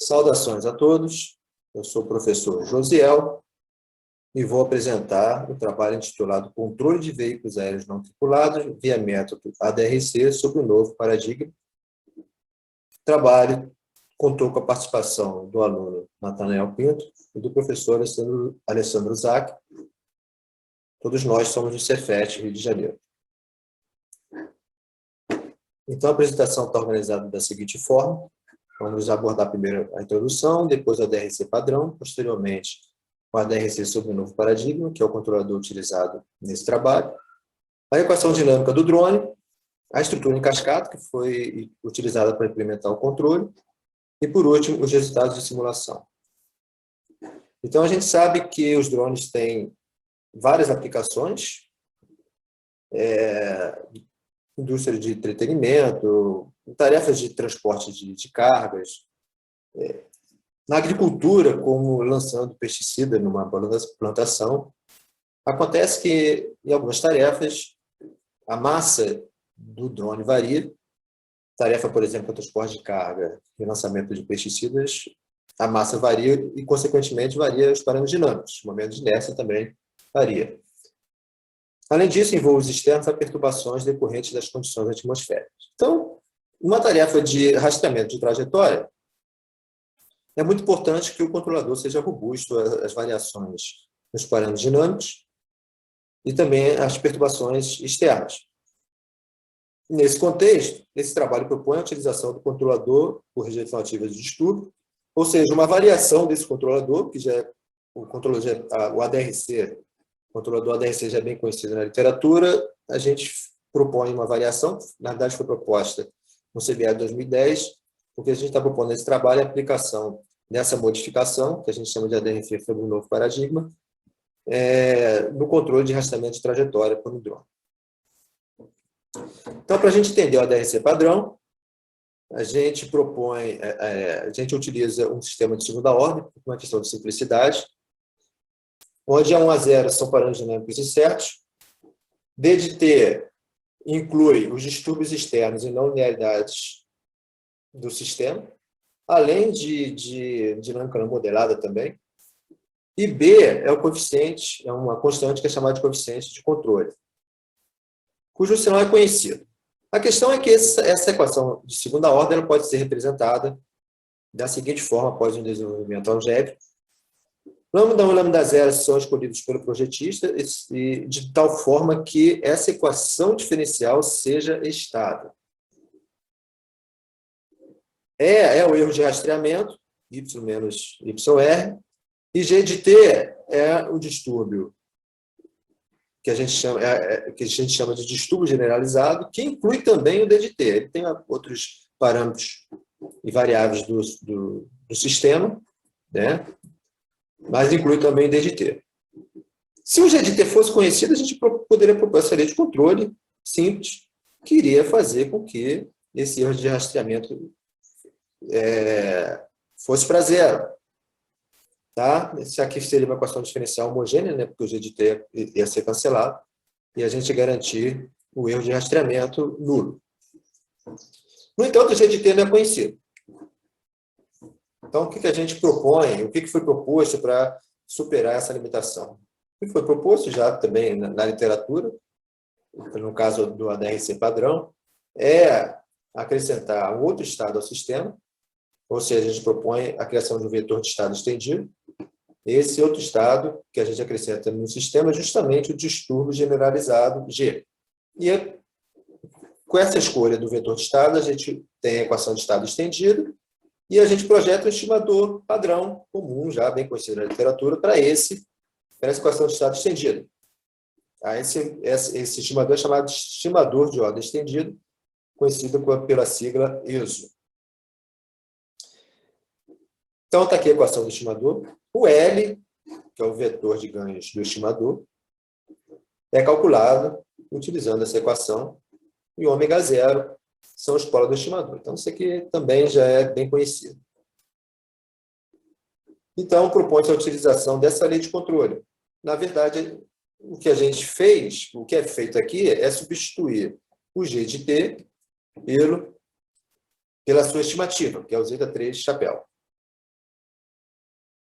Saudações a todos, eu sou o professor Josiel e vou apresentar o trabalho intitulado Controle de Veículos Aéreos Não Tripulados via método ADRC sobre o novo paradigma. O trabalho contou com a participação do aluno Natanael Pinto e do professor Alessandro Zac. Todos nós somos do Cefet, Rio de Janeiro. Então, a apresentação está organizada da seguinte forma. Vamos abordar primeiro a introdução, depois a DRC padrão, posteriormente o ADRC sobre o novo paradigma, que é o controlador utilizado nesse trabalho, a equação dinâmica do drone, a estrutura em cascata, que foi utilizada para implementar o controle, e, por último, os resultados de simulação. Então, a gente sabe que os drones têm várias aplicações, indústria de entretenimento, tarefas de transporte de cargas, na agricultura, como lançando pesticida numa plantação. Acontece que, em algumas tarefas, a massa do drone varia. Tarefa, por exemplo, transporte de carga e lançamento de pesticidas, a massa varia e, consequentemente, varia os parâmetros dinâmicos. O momento de inércia também varia. Além disso, em voos externos, há perturbações decorrentes das condições atmosféricas. Então, uma tarefa de rastreamento de trajetória, é muito importante que o controlador seja robusto às variações nos parâmetros dinâmicos e também às perturbações externas. Nesse contexto, esse trabalho propõe a utilização do controlador por rejeição ativa de distúrbio, ou seja, uma variação desse controlador, que já é o ADRC, o controlador ADRC já é bem conhecido na literatura. A gente propõe uma variação, na verdade foi proposta no CBA de 2010, porque a gente está propondo nesse trabalho a aplicação dessa modificação, que a gente chama de ADRC sobre o novo paradigma, no controle de rastreamento de trajetória por um drone. Então, para a gente entender o ADRC padrão, a gente propõe, a gente utiliza um sistema de segunda ordem, por uma questão de simplicidade, onde A1 a 0 são parâmetros dinâmicos incertos, D de T inclui os distúrbios externos e não linearidades do sistema, além de dinâmica não modelada também, e B é o coeficiente, é uma constante que é chamada de coeficiente de controle, cujo sinal é conhecido. A questão é que essa equação de segunda ordem ela pode ser representada da seguinte forma após um desenvolvimento algébrico. Lambda 1 e lambda 0 são escolhidos pelo projetista e de tal forma que essa equação diferencial seja estável. É o erro de rastreamento, y menos yr, e G de T é o distúrbio que a gente chama de distúrbio generalizado, que inclui também o D de T. Ele tem outros parâmetros e variáveis do sistema, né? Mas inclui também o D de T. Se o G de T fosse conhecido, a gente poderia propor essa lei de controle simples, que iria fazer com que esse erro de rastreamento fosse para zero. Tá? Esse aqui seria uma equação diferencial homogênea, né? Porque o G de T ia ser cancelado, e a gente garantir o erro de rastreamento nulo. No entanto, o G de T não é conhecido. Então, o que a gente propõe, o que foi proposto para superar essa limitação? O que foi proposto já também na literatura, no caso do ADRC padrão, é acrescentar um outro estado ao sistema, ou seja, a gente propõe a criação de um vetor de estado estendido. Esse outro estado que a gente acrescenta no sistema é justamente o distúrbio generalizado G. E com essa escolha do vetor de estado, a gente tem a equação de estado estendido, e a gente projeta um estimador padrão comum, já bem conhecido na literatura, para essa equação de estado estendida. Esse estimador é chamado de estimador de ordem estendida, conhecido pela sigla ESO. Então, está aqui a equação do estimador. O L, que é o vetor de ganhos do estimador, é calculado utilizando essa equação, e o ômega zero são os polos do estimador. Então, isso aqui também já é bem conhecido. Então, propõe-se a utilização dessa lei de controle. Na verdade, o que a gente fez, o que é feito aqui, é substituir o G de T pela sua estimativa, que é o zeta 3 chapéu.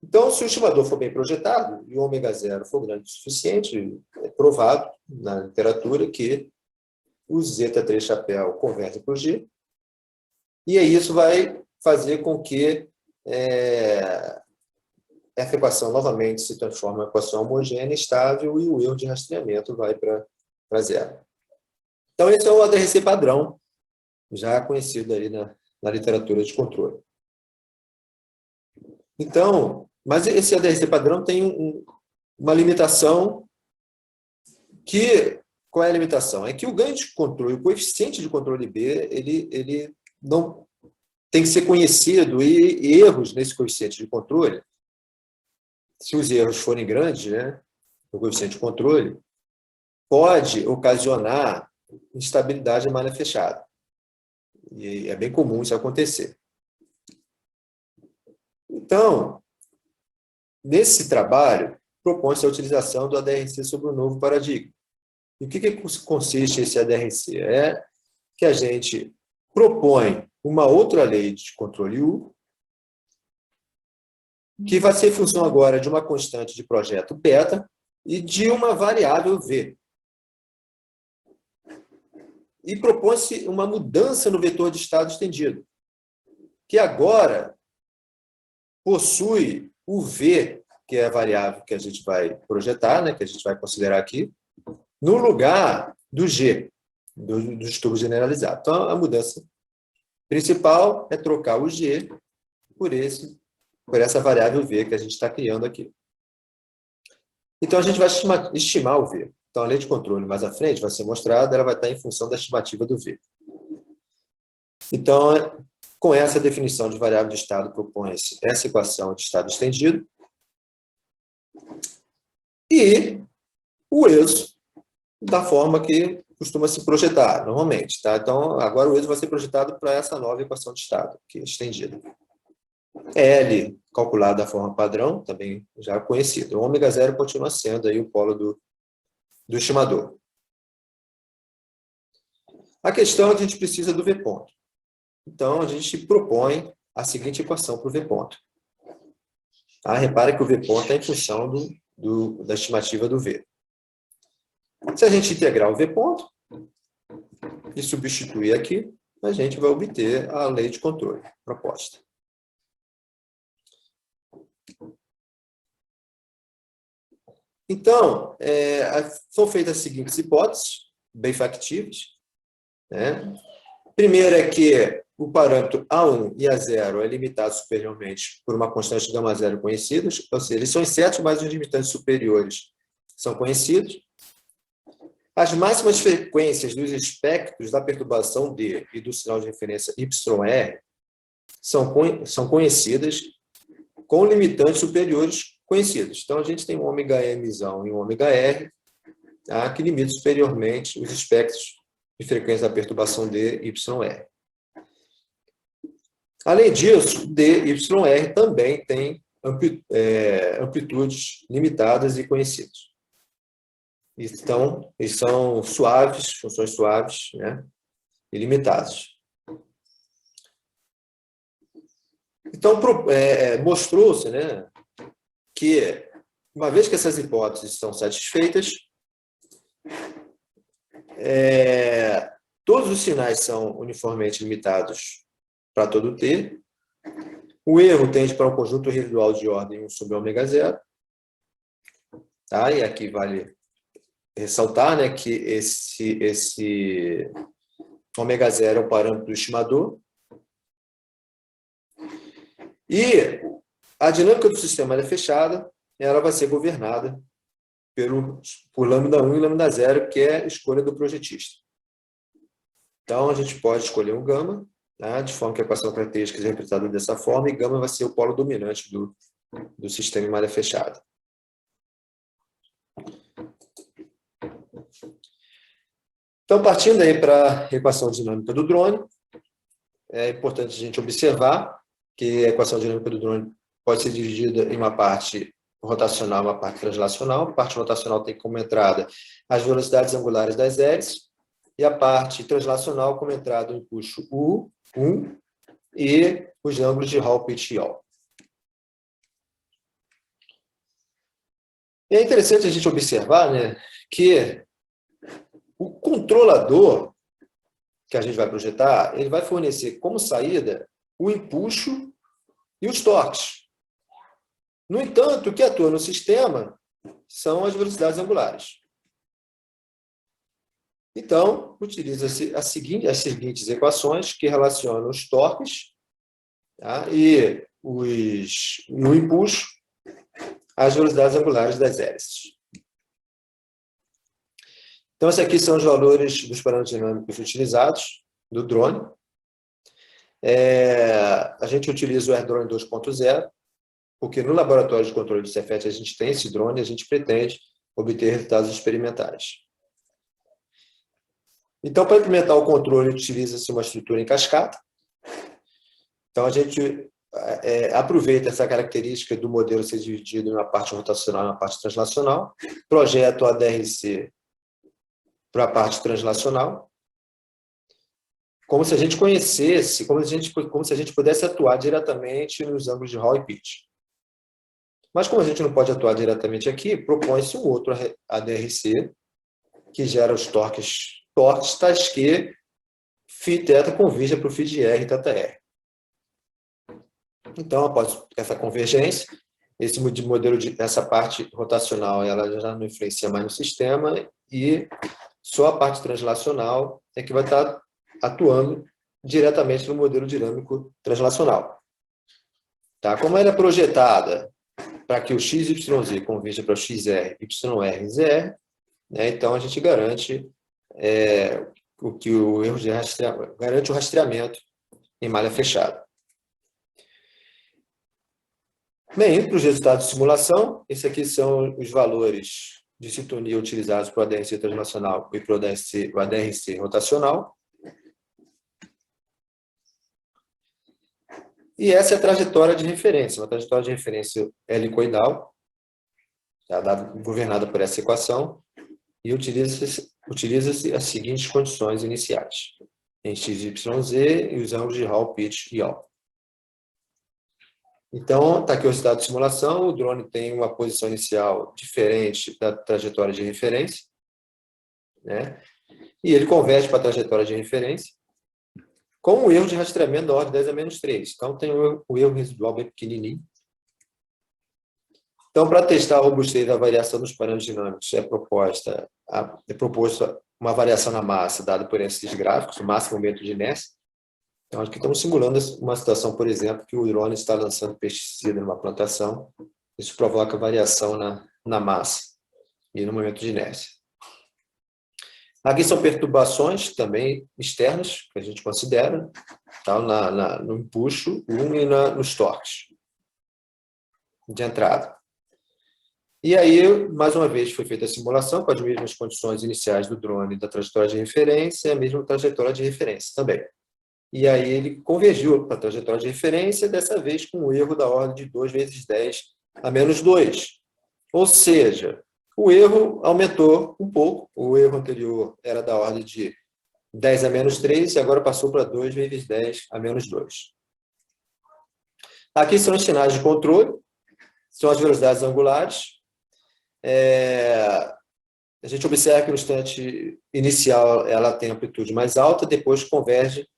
Então, se o estimador for bem projetado e o ômega zero for grande o suficiente, é provado na literatura que o zeta 3 chapéu converge para o G, e aí isso vai fazer com que essa equação novamente se transforme em uma equação homogênea, estável, e o erro de rastreamento vai para zero. Então, esse é o ADRC padrão, já conhecido aí na literatura de controle. Então, mas esse ADRC padrão tem uma limitação que... Qual é a limitação? É que o ganho de controle, o coeficiente de controle B, ele não tem que ser conhecido, e erros nesse coeficiente de controle, se os erros forem grandes, né, o coeficiente de controle, pode ocasionar instabilidade em malha fechada. E é bem comum isso acontecer. Então, nesse trabalho, propõe-se a utilização do ADRC sobre o novo paradigma. E o que consiste esse ADRC? É que a gente propõe uma outra lei de controle U, que vai ser função agora de uma constante de projeto beta e de uma variável V. E propõe-se uma mudança no vetor de estado estendido, que agora possui o V, que é a variável que a gente vai projetar, né, que a gente vai considerar aqui, no lugar do G, do distúrbio generalizado. Então, a mudança principal é trocar o G por essa variável V que a gente está criando aqui. Então, a gente vai estimar o V. Então, a lei de controle mais à frente vai ser mostrada, ela vai estar em função da estimativa do V. Então, com essa definição de variável de estado, propõe-se essa equação de estado estendido e o ESO da forma que costuma se projetar, normalmente. Tá? Então, agora o ESO vai ser projetado para essa nova equação de estado, que é estendida. L, calculado da forma padrão, também já conhecido. O ômega zero continua sendo aí o polo do estimador. A questão é que a gente precisa do V ponto. Então, a gente propõe a seguinte equação para o V ponto. Repara que o V ponto é em função da estimativa do V. Se a gente integrar o V ponto e substituir aqui, a gente vai obter a lei de controle proposta. Então, são feitas as seguintes hipóteses, bem factíveis. Né? Primeiro é que o parâmetro A1 e A0 é limitado superiormente por uma constante gama zero conhecida, ou seja, eles são incertos, mas os limitantes superiores são conhecidos. As máximas frequências dos espectros da perturbação D e do sinal de referência YR são conhecidas com limitantes superiores conhecidos. Então, a gente tem um ômega Mzão e um ômega R, que limitam superiormente os espectros de frequência da perturbação D e YR. Além disso, D e YR também têm amplitudes limitadas e conhecidas. Então, eles são suaves, funções suaves, né, e limitadas. Então, mostrou-se, né, que, uma vez que essas hipóteses são satisfeitas, todos os sinais são uniformemente limitados para todo T. O erro tende para um conjunto residual de ordem 1 sobre ômega zero. Tá? E aqui vale ressaltar, né, que esse ômega zero é o parâmetro do estimador. E a dinâmica do sistema é fechada, ela vai ser governada por lambda 1 e lambda 0, que é a escolha do projetista. Então, a gente pode escolher um gama, tá? De forma que a equação característica é representada dessa forma, e gama vai ser o polo dominante do sistema em malha fechada. Então, partindo aí para a equação dinâmica do drone, é importante a gente observar que a equação dinâmica do drone pode ser dividida em uma parte rotacional e uma parte translacional. A parte rotacional tem como entrada as velocidades angulares das hélices, e a parte translacional como entrada o empuxo U1 e os ângulos de Hall, pitch e yaw. E é interessante a gente observar, né, que o controlador que a gente vai projetar, ele vai fornecer como saída o empuxo e os torques. No entanto, o que atua no sistema são as velocidades angulares. Então, utiliza-se as seguintes equações que relacionam os torques, tá, e o empuxo às velocidades angulares das hélices. Então, esses aqui são os valores dos parâmetros dinâmicos utilizados do drone. A gente utiliza o AirDrone 2.0, porque no laboratório de controle de Cefet a gente tem esse drone e a gente pretende obter resultados experimentais. Então, para implementar o controle, utiliza-se uma estrutura em cascata. Então, a gente aproveita essa característica do modelo ser dividido em uma parte rotacional e uma parte translacional, projeta o ADRC para a parte translacional, como se a gente conhecesse, como se a gente pudesse atuar diretamente nos ângulos de Hall e pitch. Mas como a gente não pode atuar diretamente aqui, propõe-se um outro ADRC que gera os torques tais que φθ converja para o φr e θr. Então, após essa convergência, esse modelo essa parte rotacional ela já não influencia mais no sistema e só a parte translacional é que vai estar atuando diretamente no modelo dinâmico translacional. Tá? Como ela é projetada para que o XYZ converja para o XR, YR e ZR, né? Então a gente garante o erro de garante o rastreamento em malha fechada. Bem, para os resultados de simulação, esses aqui são os valores de sintonia utilizados para o ADRC translacional e para o ADRC rotacional. E essa é a trajetória de referência, uma trajetória de referência helicoidal, governada por essa equação, e utiliza-se as seguintes condições iniciais, em XYZ e os ângulos de Hall, pitch e yaw. Então, está aqui o resultado de simulação, o drone tem uma posição inicial diferente da trajetória de referência, né? E ele converge para a trajetória de referência, com um erro de rastreamento da ordem 10 a menos 3. Então, tem o erro residual bem pequenininho. Então, para testar a robustez da variação dos parâmetros dinâmicos, é proposto uma variação na massa dada por esses gráficos, o máximo momento de inércia. Então, aqui estamos simulando uma situação, por exemplo, que o drone está lançando pesticida numa plantação. Isso provoca variação na massa e no momento de inércia. Aqui são perturbações também externas, que a gente considera, tá? No empuxo, e nos torques de entrada. E aí, mais uma vez, foi feita a simulação com as mesmas condições iniciais do drone da trajetória de referência e a mesma trajetória de referência também. E aí ele convergiu para a trajetória de referência, dessa vez com um erro da ordem de 2 vezes 10 a menos 2. Ou seja, o erro aumentou um pouco, o erro anterior era da ordem de 10 a menos 3 e agora passou para 2 vezes 10 a menos 2. Aqui são os sinais de controle, são as velocidades angulares. A gente observa que no instante inicial ela tem amplitude mais alta, depois converge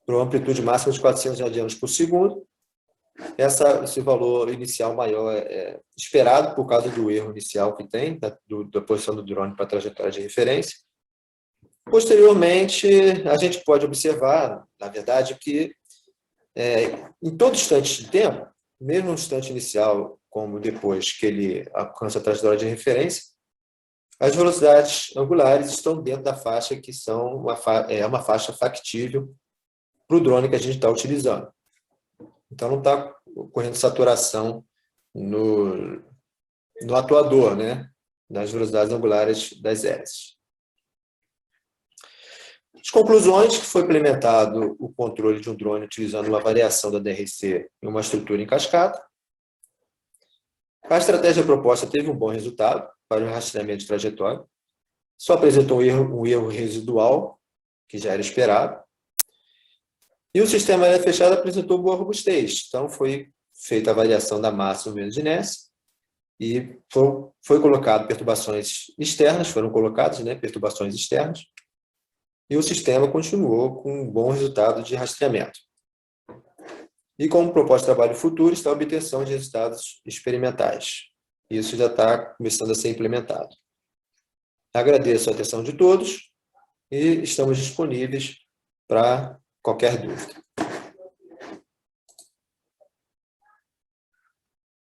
para uma amplitude máxima de 400 radianos por segundo. Esse valor inicial maior é esperado por causa do erro inicial que tem, da posição do drone para a trajetória de referência. Posteriormente, a gente pode observar, na verdade, que em todo instante de tempo, mesmo no instante inicial, como depois que ele alcança a trajetória de referência, as velocidades angulares estão dentro da faixa que são uma faixa factível para o drone que a gente está utilizando. Então, não está ocorrendo saturação no atuador, né, das velocidades angulares das hélices. As conclusões: que foi implementado o controle de um drone utilizando uma variação da DRC em uma estrutura em cascata. A estratégia proposta teve um bom resultado para o rastreamento de trajetória. Só apresentou um erro residual, que já era esperado. E o sistema aérea fechada apresentou boa robustez. Então, foi feita a variação da massa no momento de inércia. e foi colocado perturbações externas, foram colocadas, né, perturbações externas, e o sistema continuou com um bom resultado de rastreamento. E como proposta de trabalho futuro está a obtenção de resultados experimentais. Isso já está começando a ser implementado. Agradeço a atenção de todos e estamos disponíveis para qualquer dúvida.